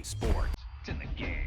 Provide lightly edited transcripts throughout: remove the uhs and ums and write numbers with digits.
sports. It's in the game.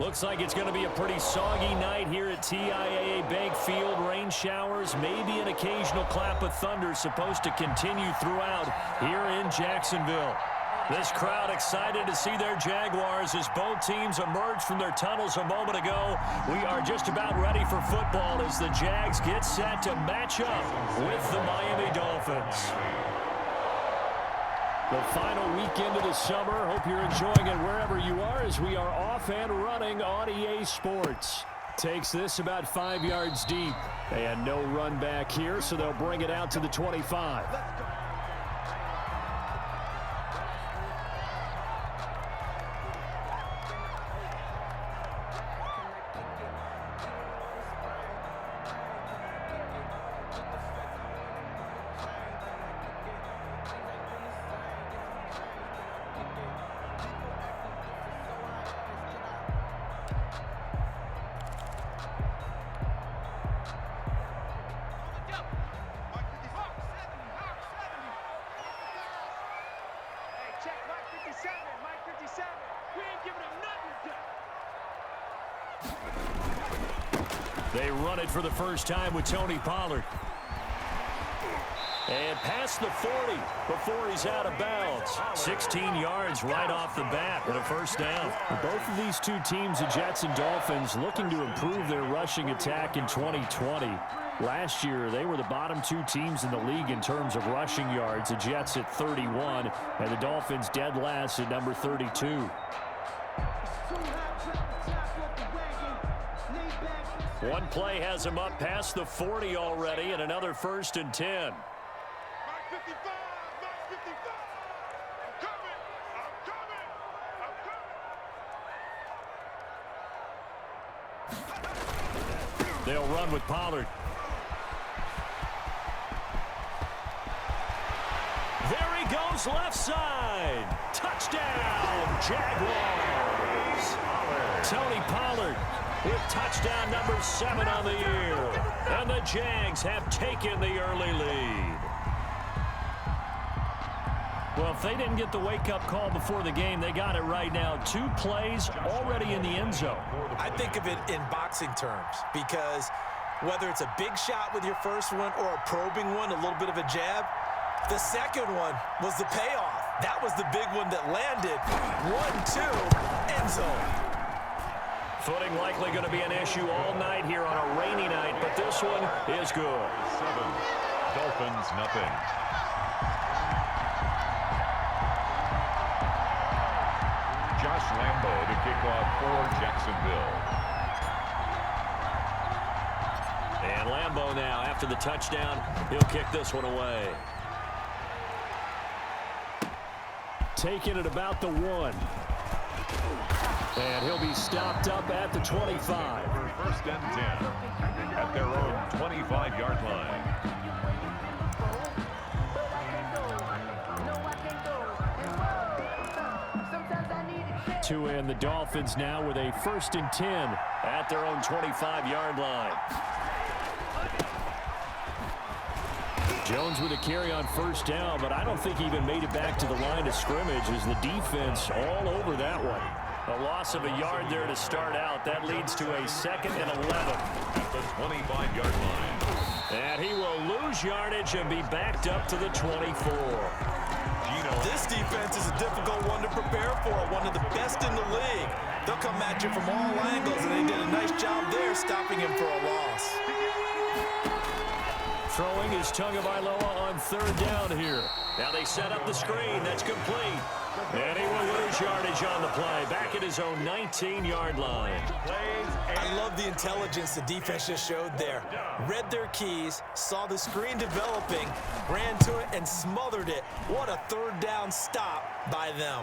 Looks like it's going to be a pretty soggy night here at TIAA Bank Field. Rain showers, maybe an occasional clap of thunder supposed to continue throughout here in Jacksonville. This crowd excited to see their Jaguars as both teams emerged from their tunnels a moment ago. We are just about ready for football as the Jags get set to match up with the Miami Dolphins. The final weekend of the summer. Hope you're enjoying it wherever you are as we are off and running on EA Sports. Takes this about 5 yards deep. And no run back here, so they'll bring it out to the 25. They run it for the first time with Tony Pollard. And past the 40 before he's out of bounds. 16 yards right off the bat and a first down. Both of these two teams, the Jets and Dolphins, looking to improve their rushing attack in 2020. Last year, they were the bottom two teams in the league in terms of rushing yards. The Jets at 31 and the Dolphins dead last at number 32. One play has him up past the 40 already and another 1st and 10. They'll run with Pollard. There he goes left side. Touchdown, Jaguars. Tony Pollard with touchdown number 7 on the year. And the Jags have taken the early lead. Well, if they didn't get the wake-up call before the game, they got it right now. 2 plays already in the end zone. I think of it in boxing terms because whether it's a big shot with your first one or a probing one, a little bit of a jab, the second one was the payoff. That was the big one that landed. 1-2, end zone. Footing likely going to be an issue all night here on a rainy night, but this one is good. 7, Dolphins nothing. Josh Lambo to kick off for Jacksonville. And Lambo now, after the touchdown, he'll kick this one away. Taking it about the 1. And he'll be stopped up at the 25. For 1st and 10 at their own 25-yard line. To end the Dolphins now with a 1st and 10 at their own 25-yard line. Jones with a carry on 1st down, but I don't think he even made it back to the line of scrimmage as the defense all over that one. A loss of a yard there to start out. That leads to a 2nd and 11. At the 25-yard line. And he will lose yardage and be backed up to the 24. This defense is a difficult one to prepare for, one of the best in the league. They'll come at you from all angles, and they did a nice job there stopping him for a loss. Throwing is Tagovailoa on 3rd down here. Now they set up the screen. That's complete. And he will lose yardage on the play. Back at his own 19-yard line. I love the intelligence the defense just showed there. Read their keys, saw the screen developing, ran to it, and smothered it. What a 3rd down stop by them.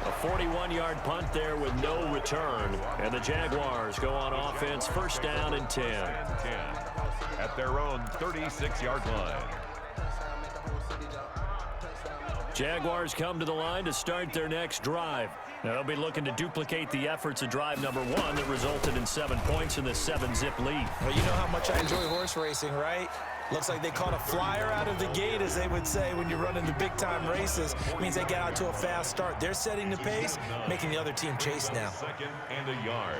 A 41-yard punt there with no return. And the Jaguars go on offense, 1st down and 10. At their own 36-yard line. Jaguars come to the line to start their next drive. They'll be looking to duplicate the efforts of drive number 1 that resulted in 7 points in the 7-zip lead. Well, you know how much I enjoy horse racing, right? Looks like they caught a flyer out of the gate, as they would say when you're running the big-time races. It means they get out to a fast start. They're setting the pace, making the other team chase now. Second and a yard.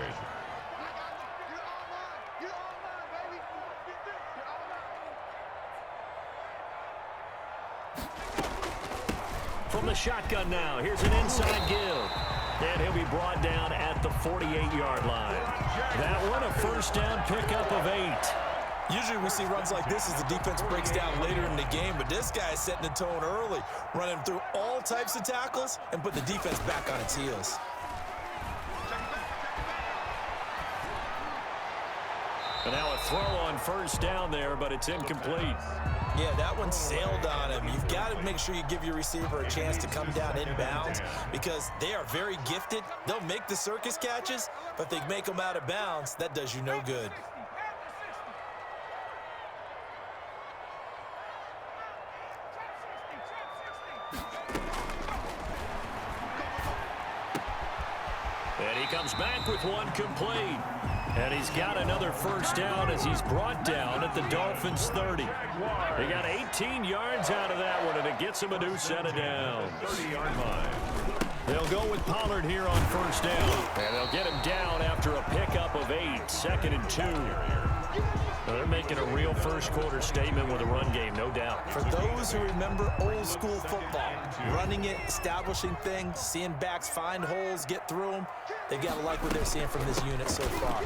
From the shotgun now, here's an inside give. And he'll be brought down at the 48-yard line. That one, a first down pickup of 8. Usually we see runs like this as the defense breaks down later in the game, but this guy is setting the tone early, running through all types of tackles and put the defense back on its heels. And now a throw on first down there, but it's incomplete. Yeah, that one sailed on him. You've got to make sure you give your receiver a chance to come down inbounds because they are very gifted. They'll make the circus catches, but if they make them out of bounds, that does you no good. And he comes back with one complete. And he's got another first down as he's brought down at the Dolphins' 30. They got 18 yards out of that one, and it gets him a new set of downs. 30-yard line. They'll go with Pollard here on first down. And they'll get him down after a pickup of 8, 2nd and 2. Well, they're making a real first-quarter statement with a run game, no doubt. For those who remember old-school football, running it, establishing things, seeing backs find holes, get through them, they've got to like what they're seeing from this unit so far.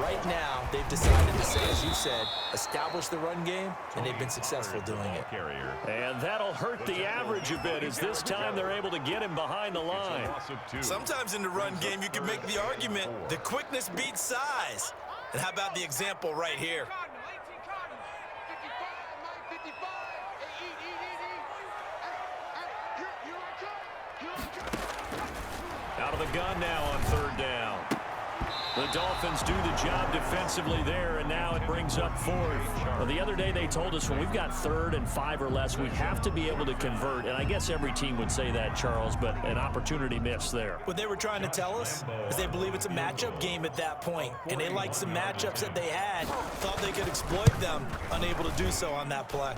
Right now, they've decided to say, as you said, establish the run game, and they've been successful doing it. And that'll hurt the average a bit as this time they're able to get him behind the line. Sometimes in the run game, you can make the argument the quickness beats size. And how about the example right here? Out of the gun now on third down. The Dolphins do the job defensively there, and now it brings up 4th. Well, the other day they told us when we've got 3rd and 5 or less, we have to be able to convert. And I guess every team would say that, Charles, but an opportunity missed there. What they were trying to tell us is they believe it's a matchup game at that point, and they liked some matchups that they had, thought they could exploit them, unable to do so on that play.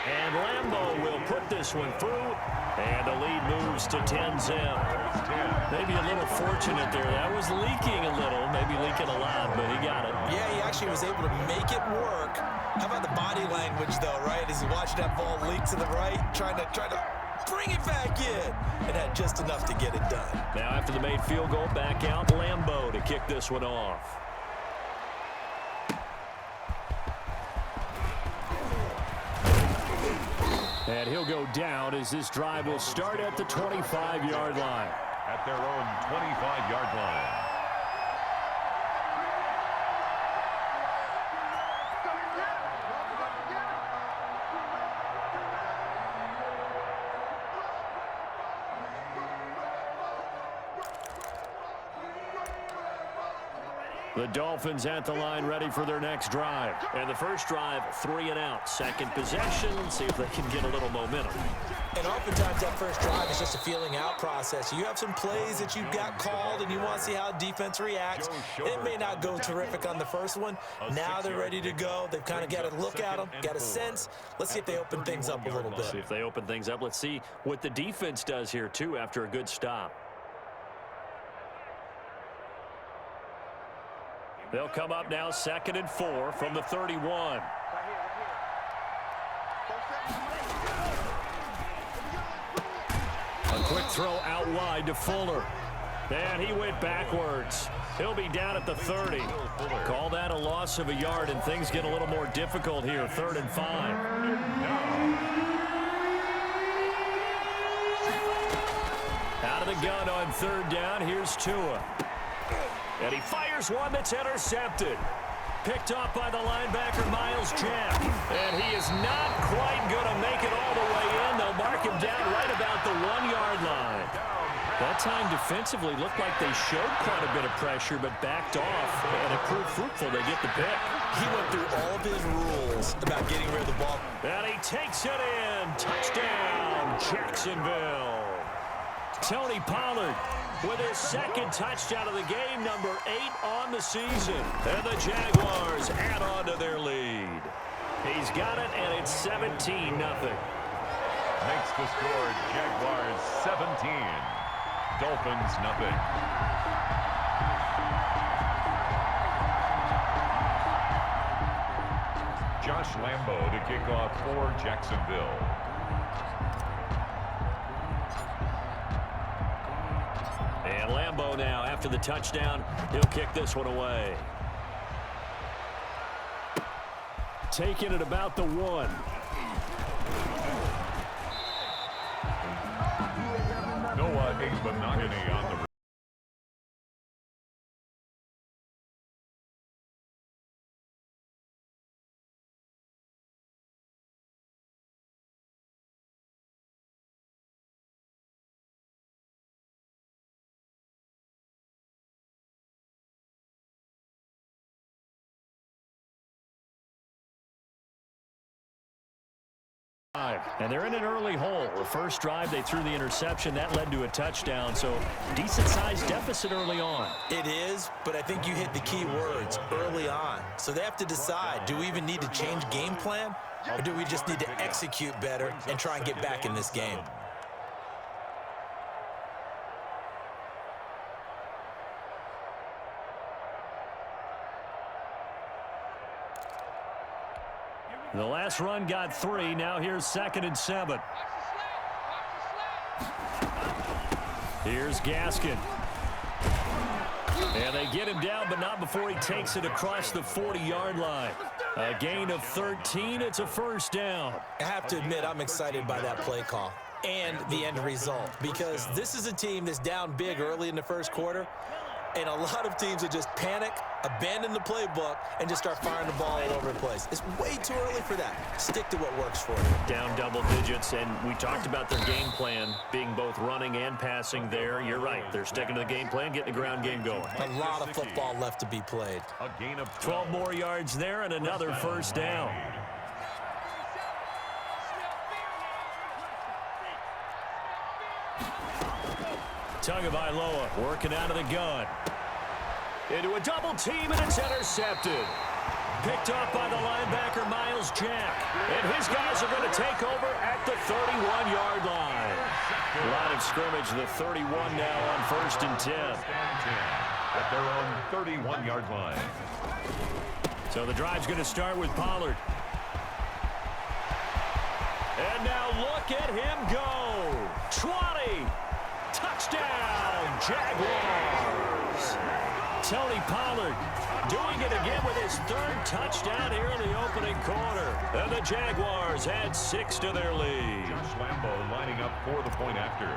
And Lambeau will put this one through, and the lead moves to 10-zip. Maybe a little fortunate there. That was leaking a little, maybe leaking a lot, but he got it. Yeah, he actually was able to make it work. How about the body language, though, right? As he watched that ball leak to the right, trying to bring it back in. It had just enough to get it done. Now after the made field goal, back out Lambeau to kick this one off. And he'll go down as this drive will start at the 25-yard line. At their own 25-yard line. The Dolphins at the line ready for their next drive. And the first drive, 3 and out. Second possession, see if they can get a little momentum. And oftentimes that first drive is just a feeling out process. You have some plays that you've got called and you want to see how defense reacts. It may not go terrific on the first one. Now they're ready to go. They've kind of got to look at them, got a sense. Let's see if they open things up a little bit. See if they open things up. Let's see what the defense does here, too, after a good stop. They'll come up now 2nd and 4 from the 31. A quick throw out wide to Fuller. And he went backwards. He'll be down at the 30. Call that a loss of a yard, and things get a little more difficult here. 3rd and 5. Out of the gun on 3rd down. Here's Tua. And he fires one that's intercepted. Picked off by the linebacker, Miles Jack. And he is not quite going to make it all the way in. They'll mark him down right about the 1-yard line. That time defensively looked like they showed quite a bit of pressure, but backed off. And it proved fruitful. They get the pick. He went through all of his rules about getting rid of the ball. And he takes it in. Touchdown, Jacksonville. Tony Pollard with his 2nd touchdown of the game, number 8 on the season. And the Jaguars add on to their lead. He's got it, and it's 17-0. Makes the score Jaguars 17, Dolphins nothing. Josh Lambo to kick off for Jacksonville. And Lambo now, after the touchdown, he'll kick this one away. Taking it about the 1. Noah Igbenogany on the And they're in an early hole. The first drive, they threw the interception. That led to a touchdown, so decent-sized deficit early on. It is, but I think you hit the key words, early on. So they have to decide, do we even need to change game plan, or do we just need to execute better and try and get back in this game? The last run got 3. Now here's 2nd and 7. Here's Gaskin. And they get him down, but not before he takes it across the 40-yard line. A gain of 13. It's a first down. I have to admit, I'm excited by that play call and the end result, because this is a team that's down big early in the first quarter, and a lot of teams that just panic, abandon the playbook, and just start firing the ball all over the place. It's way too early for that. Stick to what works for you. Down double digits, and we talked about their game plan being both running and passing there. You're right. They're sticking to the game plan, getting the ground game going. A lot of football left to be played. a gain of 12 more yards there and another first down. Tagovailoa working out of the gun. Into a double team, and it's intercepted. Picked off by the linebacker, Miles Jack. And his guys are going to take over at the 31-yard line. Line of scrimmage, the 31 now on 1st and 10. At their own 31-yard line. So the drive's going to start with Pollard. And now look at him go. 20. Touchdown, Jaguars. Tony Pollard doing it again with his 3rd touchdown here in the opening quarter. And the Jaguars add 6 to their lead. Josh Lambo lining up for the point after.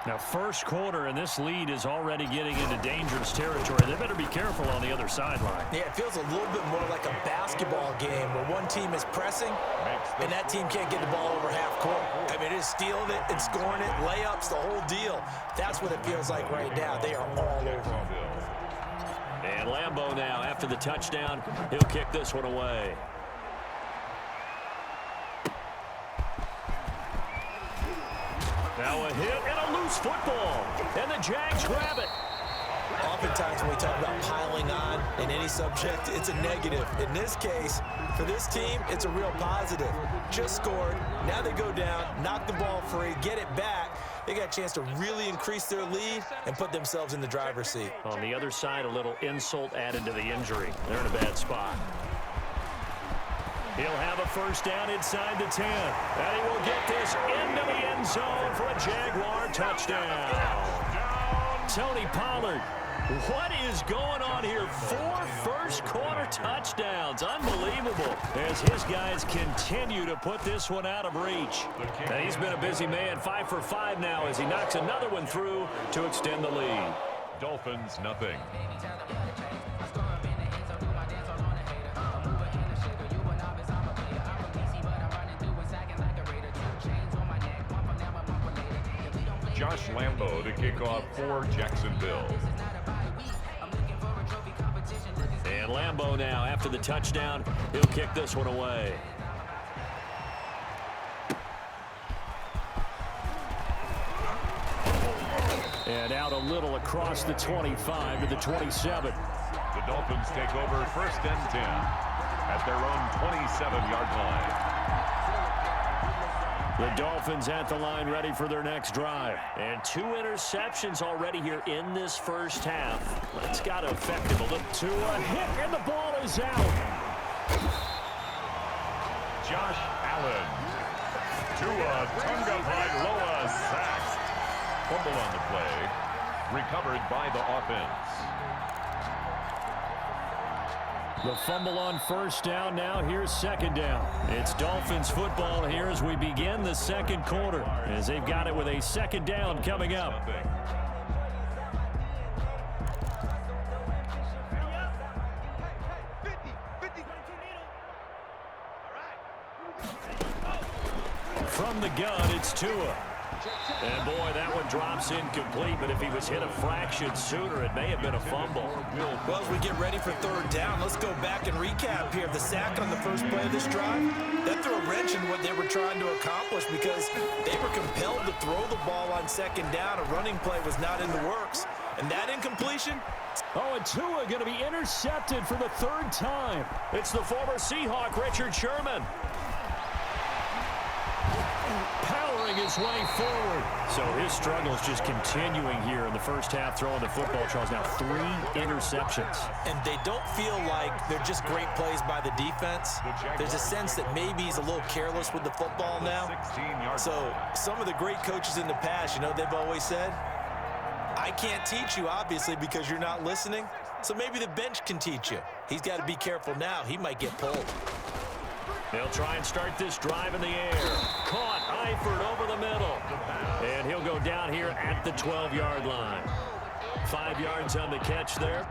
Now, first quarter, and this lead is already getting into dangerous territory. They better be careful on the other sideline. Yeah, it feels a little bit more like a basketball game where one team is pressing and that team can't get the ball over half court. I mean, it is stealing it and scoring it, layups, the whole deal. That's what it feels like right now. They are all over. And Lambo now, after the touchdown, he'll kick this one away. Now a hit and a loose football. And the Jags grab it. Oftentimes when we talk about piling on in any subject, it's a negative. In this case, for this team, it's a real positive. Just scored. Now they go down, knock the ball free, get it back. They got a chance to really increase their lead and put themselves in the driver's seat. On the other side, a little insult added to the injury. They're in a bad spot. He'll have a first down inside the 10. And he will get this into the end zone for a Jaguar touchdown. Tony Pollard. What is going on here? 4 first-quarter touchdowns. Unbelievable. As his guys continue to put this one out of reach. And he's been a busy man. 5 for 5 now as he knocks another one through to extend the lead. Dolphins nothing. Josh Lambo to kick off for Jacksonville. And Lambo now, after the touchdown, he'll kick this one away. And out a little across the 25 to the 27. The Dolphins take over 1st and 10. at their own 27-yard line. The Dolphins at the line ready for their next drive. And 2 interceptions already here in this first half. That's got to affect him a little. To a hit, and the ball is out. Josh Allen. Tua Tagovailoa sacked. Fumble on the play. Recovered by the offense. The fumble on first down. Now here's second down. It's Dolphins football here as we begin the second quarter, as they've got it with a second down coming up. From the gun, it's Tua. And, boy, that one drops incomplete, but if he was hit a fraction sooner, it may have been a fumble. Well, as we get ready for third down, let's go back and recap here. The sack on the first play of this drive, that threw a wrench in what they were trying to accomplish because they were compelled to throw the ball on second down. A running play was not in the works. And that incompletion? Oh, and Tua going to be intercepted for the third time. It's the former Seahawk, Richard Sherman. Powering his way forward. So his struggles just continuing here in the first half, throwing the football. Charles, now 3 interceptions. And they don't feel like they're just great plays by the defense. There's a sense that maybe he's a little careless with the football now. So some of the great coaches in the past, you know, they've always said, I can't teach you, obviously, because you're not listening. So maybe the bench can teach you. He's got to be careful now. He might get pulled. They'll try and start this drive in the air. Caught, Eifert over the middle. And he'll go down here at the 12-yard line. 5 yards on the catch there.